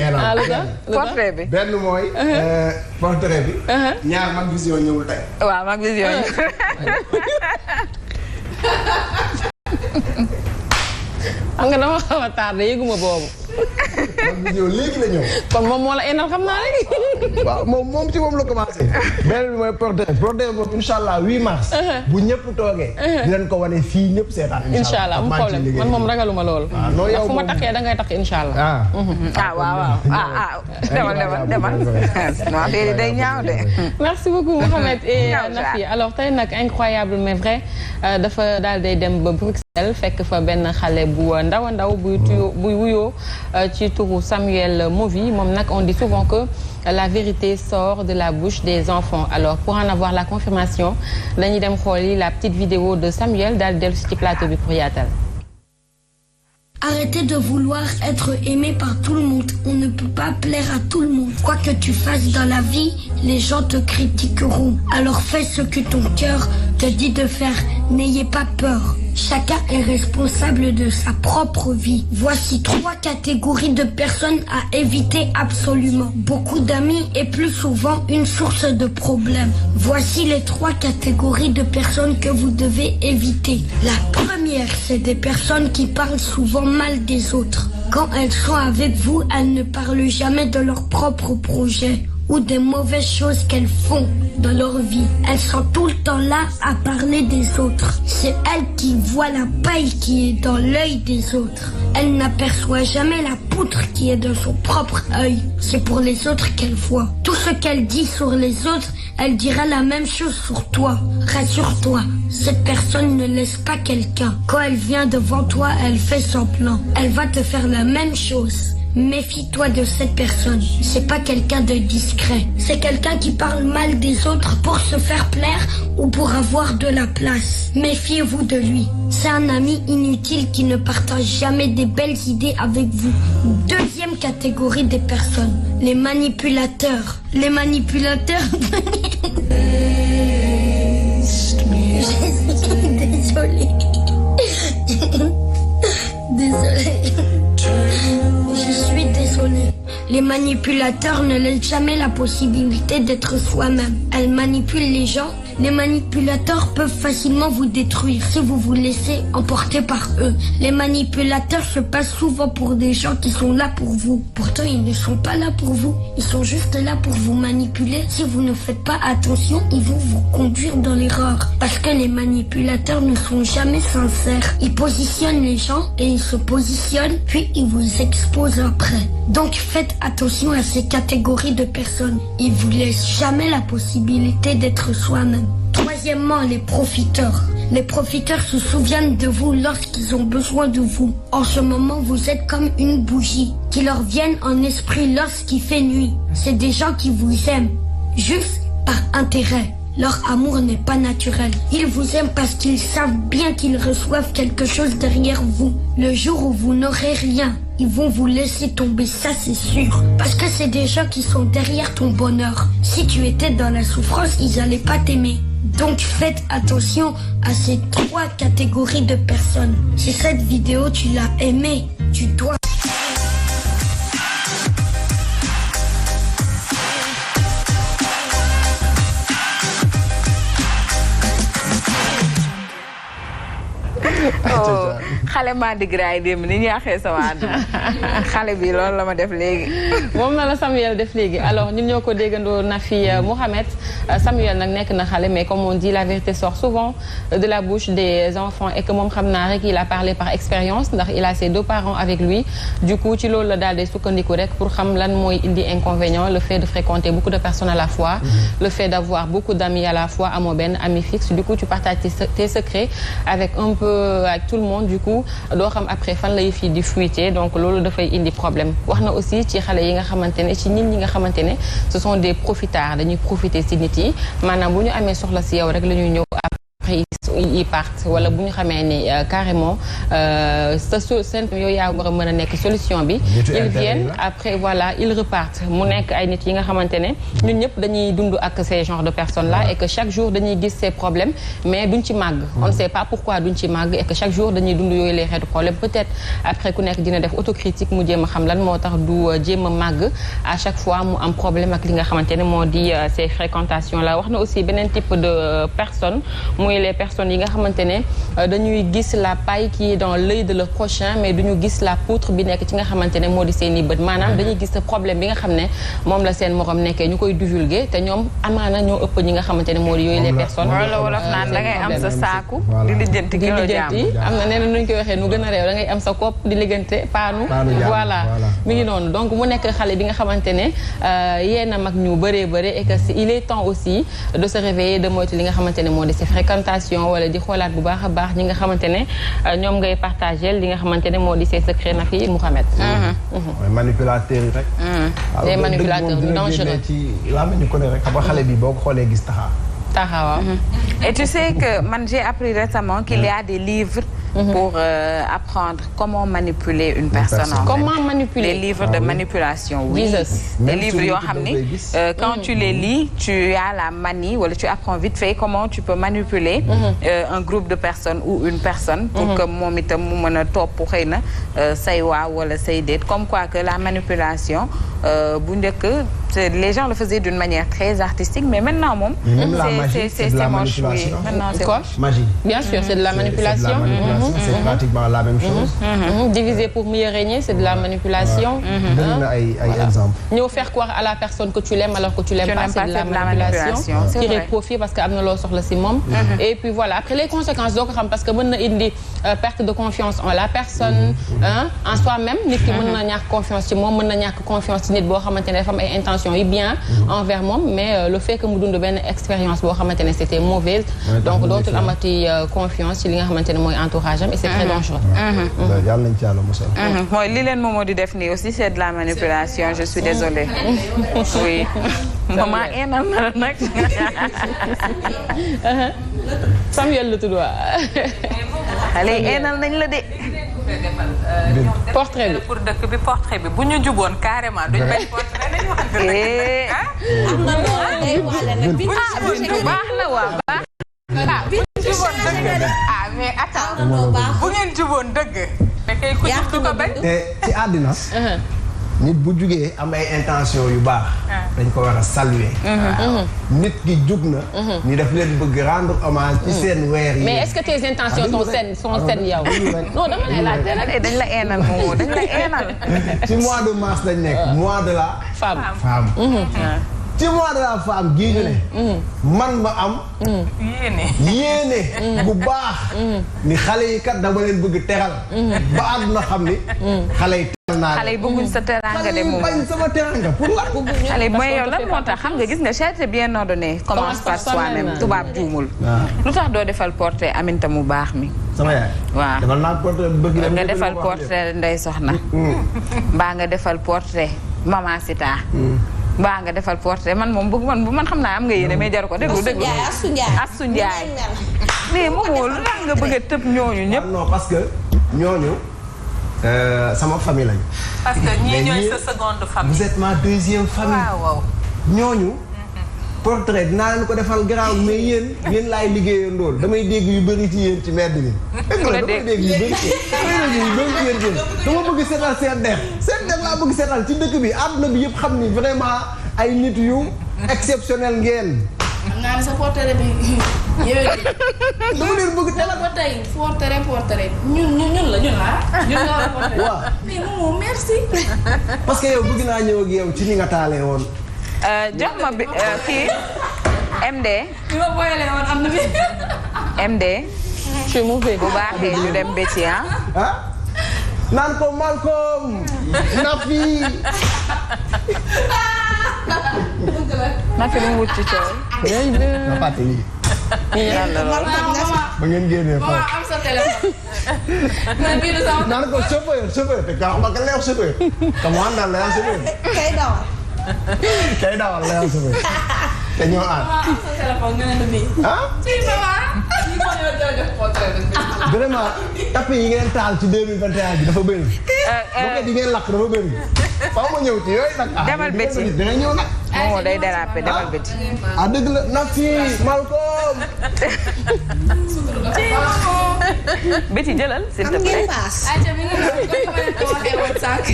eenal. portrait bi benn mooy. portrait bi. ñaar Mag Vision ñëwul tey. waaw Mag Vision xam nga dama xaw a tardé yëguma boobu. Mag Vision léegi la ñëw. kon moom moo la eenal xam naa rek. waaw moom ci moom la commencé. beneen bi mooy portrait boobu incha allah 8 mars. bu ñëpp toogee. dinañ ko wane fii ñëpp seetaan. incha allah am problème man moom ragaluma loolu. non yow fu ma taxee da ngay tax incha allah. waaw demal. non déedéet day ñaaw de. merci beaucoup Mouhamed et Nafi alors tey nag incroyable mais vrai dafa daal day dem ba Bruxelles fekk fa benn xale bu ndaw a ndaw buy wuyoo ci turu Samuel Movi moom nag on dit souvent que la vérité sort de la bouche des enfants alors pour en avoir la confirmation dañuy dem xooli la petite vidéo de Samuel daal dellu ci plateau bi pour yaatal. Arrêtez de vouloir être aimé par tout le monde. On ne peut pas plaire à tout le monde. Quoi que tu fasses dans la vie, les gens te critiqueront. Alors fais ce que ton cœur te dit de faire. N'ayez pas peur. Chacun est responsable de sa propre vie. Voici 3 catégories de personnes à éviter absolument. Beaucoup d'amis et plus souvent une source de problèmes. Voici les 3 catégories de personnes que vous devez éviter. La première, c'est des personnes qui parlent souvent mal des autres. Quand elles sont avec vous, elles ne parlent jamais de leur propre projet ou des mauvaises choses qu'elles font dans leur vie. Elles sont tout le temps là à parler des autres. C'est elles qui voient la paille qui est dans l'œil des autres. Elles n'aperçoivent jamais la poutre qui est dans son propre œil. C'est pour les autres qu'elle voit. Tout ce qu'elle dit sur les autres, elle dira la même chose sur toi. Rassure-toi, cette personne ne laisse pas quelqu'un. Quand elle vient devant toi, elle fait semblant. Elle va te faire la même chose. Méfie-toi de cette personne. C'est pas quelqu'un de discret. C'est quelqu'un qui parle mal des autres pour se faire plaire ou pour avoir de la place. Méfiez-vous de lui. C'est un ami inutile qui ne partage jamais des belles idées avec vous. Deuxième catégorie des personnes, les manipulateurs. Les manipulateurs... Désolée. Désolée. Je suis désolée. Les manipulateurs ne laissent jamais la possibilité d'être soi-même. Elles manipulent les gens. Les manipulateurs peuvent facilement vous détruire si vous vous laissez emporter par eux. Les manipulateurs se passent souvent pour des gens qui sont là pour vous. Pourtant, ils ne sont pas là pour vous. Ils sont juste là pour vous manipuler. Si vous ne faites pas attention, ils vont vous conduire dans l'erreur. Parce que les manipulateurs ne sont jamais sincères. Ils positionnent les gens et ils se positionnent, puis ils vous exposent après. Donc faites attention à ces catégories de personnes. Ils vous laissent jamais la possibilité d'être soi-même. Troisièmement, les profiteurs. Les profiteurs se souviennent de vous lorsqu'ils ont besoin de vous. En ce moment, vous êtes comme une bougie qui leur viennent en esprit lorsqu'il fait nuit. C'est des gens qui vous aiment, juste par intérêt. Leur amour n'est pas naturel. Ils vous aiment parce qu'ils savent bien qu'ils reçoivent quelque chose derrière vous. Le jour où vous n'aurez rien, ils vont vous laisser tomber, ça c'est sûr. Parce que c'est des gens qui sont derrière ton bonheur. Si tu étais dans la souffrance, ils n'allaient pas t'aimer. Donc faites attention à ces 3 catégories de personnes. Si cette vidéo tu l'as aimée, tu dois... xale maa di graay démb ni ñaaxee sama àdduna xale bi loolu la ma def léegi. moom na la Samuel def léegi alors ñun ñoo ko déggandoo Nafi Mouhamed Samuel nag nekk na xale mais comme on dit la vérité sort souvent de la bouche des enfants et que moom xam naa rek il a parlé par expérience ndax il a ses 2 parents avec lui du coup ci loolu la daal di sukkandiku rek pour xam lan mooy indi inconvénient le fait de fréquenter beaucoup de personnes à la fois le fait d'avoir beaucoup d'amis à la fois amoo benn ami fixe du coup tu partages tes secrets avec un peu avec tout le monde du coup doo xam après fan lay fii di fuiter donc loolu dafay indi problème wax na aussi ci xale yi nga xamante ne ci nit ñi nga xamante ne ce sont des profitards dañuy profiter ci nit yi maanaam bu ñu amee soxla ci yow rek la ñuy ñëw après ils partent wala bu ñu xamee ni carrément seen yow yaa war a mën a nekk solution bi ils viennent après voilà ils repartent mu nekk ay nit yi nga xamante ne ñun ñëpp dañuy dund ak ces genres de personnes là et que chaque jour dañuy gis ces problèmes mais duñ ci màgg on ne sait pas pourquoi duñ ci màgg et que chaque jour dañuy dund yooyu les xeetu problèmes peut-être après ku nekk dina def autocritique mu jéem a xam lan moo tax du jéem a màgg à chaque fois mu am problème ak li nga xamante ne moo di ces fréquentations là wax na aussi beneen type de personnes muy les personnes yi nga xamante ne dañuy gis la paille qui est dans l'œil de leur prochain mais duñu gis la poutre bi nekk ci nga xamante ne moo di seen i bët maanaam dañuy gis problème bi nga xam ne moom la seen morom nekkee ñu koy divulguer te ñoom amaana ñoo ëpp ñi nga xamante ne moo di yooyu les personnes wala wolof naan da ngay am sa saaku di lijjanti kilo jaam am na neneen nuñ koy waxee nu gën a réew da ngay am sa kopp di liggante paanu voilà mi ngi noonu donc mu nekk xale bi nga xamante ne yéen a mag ñu bëree bëri et que il est temps aussi de se réveiller de moytu li nga xamante ne moo di si fréquentation wala di xoolaat bu baax a baax ñi nga xamante ne ñoom ngay partager li nga xamante ne moo di ses secrets na fi Mouhamed manipulateurs yi rek des manipulateurs du dangereux ci laa mel ni ko ne rek xam nga xale bi boo ko xoolee gis taxaw et tu sais que man j'ai appris récemment qu'il y a des livres pour apprendre comment manipuler une personne. Comment manipuler? Les livres de manipulation. Oui. Les livres yoo xam ni quand tu les lis, tu as la manie wala tu apprends vite fait comment tu peux manipuler un groupe de personnes ou une personne pour que moom itam mu mën a topp xëy na say waaw wala say déet comme quoi que la manipulation bu njëkk les gens le faisaient d'une manière très artistique mais maintenant moom c'est moche. Oui. Maintenant c'est moche. Magie. Bien sûr, c'est de la manipulation. C'est pratiquement la même chose. Diviser pour mieux régner, c'est de la manipulation. Donne ay exemple. ñëw faire croire à la personne que tu l'aimes alors que tu l'aimes pas, c'est de la manipulation. Tirer profit parce que am na loo soxla si moom. Et puis voilà, après les conséquences doo ko xam parce que mën na indi perte de confiance en la personne, en soi-même. Nit ki mën na ñàkk confiance ci moom, mën na ñàkk confiance ci nit boo xamante ne dafa am ay intentions yi bien envers moom, mais le fait que mu dund benn expérience boo xamante ne c'était mauvaise, donc dootul amati confiance ci li nga xamante ne mooy entourage am et c'est très dangereux. Yàlla nañ ci Yàlla musal. mooy li leen Momo di def nii aussi c'est de la manipulation, je suis désolée. Oui. Maman eenal na la nag. Samuel la tudd waa. Xale yi eenal nañ la de. Portrait bi pour dëkk bi portrait bi bu ñu juboon carrément duñ bañ portrait nañu wax dëgg. am na loolu day wàlle nag bi baax na waa baax. Mais attends bu ngeen juboon dëgg. fekkee ku jub du ko bañ. te ci àddina. nit bu jugee am ay intention yu baax. dañ ko war a saluer. nit ki jug na. ñu def leen bëgg rendre hommage ci seen weer yi. mais est-ce que tes intentions sont saines yow. non dama lay laajte rek. dañ la eenal moomoo dañ la eenal. ci mois de mars dañ nekk mois de la femme. ci mois de la femme gii ñu ne. man ma am. yéene bu baax. ni xale yi kat dama leen bëgg teral. ba àdduna xam ni. xale yi teral naa xale yi bëgguñ sa teranga de moom. bañ sama teranga pour la. xale yi mooy yow lan moo tax xam nga gis nga charité bien ordonnée commence par soi-même tubaab juumul. lu tax doo defal portrait Aminta mu baax mi. sama yaay. waaw defal naa portrait bëgg nga defal portrait Ndeye Soxna. mbaa nga defal portrait Mama Sita. mbaa nga defal portrait man moom bëgg man xam naa am nga yéene mais jaru ko déglu. Astou Ndiaye mais moom lu tax nga bëgg a tëb ñooñu ñëpp. non parce que ñooñu sama famille lañu. parce que ñii ñooy sa seconde famille. vous êtes ma deuxième famille. waaw ñooñu. portrait dinaa leen ko defal garaaw mais yéen laay liggéeyandool damay dégg yu bëri ci yéen ci mbedd mi. damay dégg yu bëri ci yéen. dama bëgg seetal seen der laa bëgg seetal ci dëkk bi àdduna bi yëpp xam ni vraiment ay nit yu exceptionnel ngeen. xam naa ne sa portrait bi yow dama leen bëgg dama ko tey portrait ñun la ñun nga war a portrait. waaw mais moom merci. parce que yow bëgg naa ñëw ak yow ci ni nga taalee woon. jox ma bi kii MD. bi ma boyalee woon am na bi. MD. je suis mauvais. bu baaxee ñu dem Béti naan ko Malcolm. Nafi. Nafi lu mu wut ci coow. nga fàtte lii. ba ngeen génnee fa. am sa téléphone. man bii du sama. naan ko chauffeur te kaa xam nga leew chauffeur. te mu àndal leew chauffeur. kay dawal. kay dawal leew chauffeur. te ñoo ànd. am sa téléphone nga ne bii. ah. si maman. vraiment tapis yi ngeen taal ci 2021 bi dafa bëri. roquette yi ngeen lakk dafa bëri. faaw ma ñëw ci yooyu nag. demal Betty dina ñëw nag. moo day déraper demal Betty. ah dëgg la Nafi Malcolm. Betty jëlal s'il te plaît. ayca mi ngi doon ko waxee woon sànq.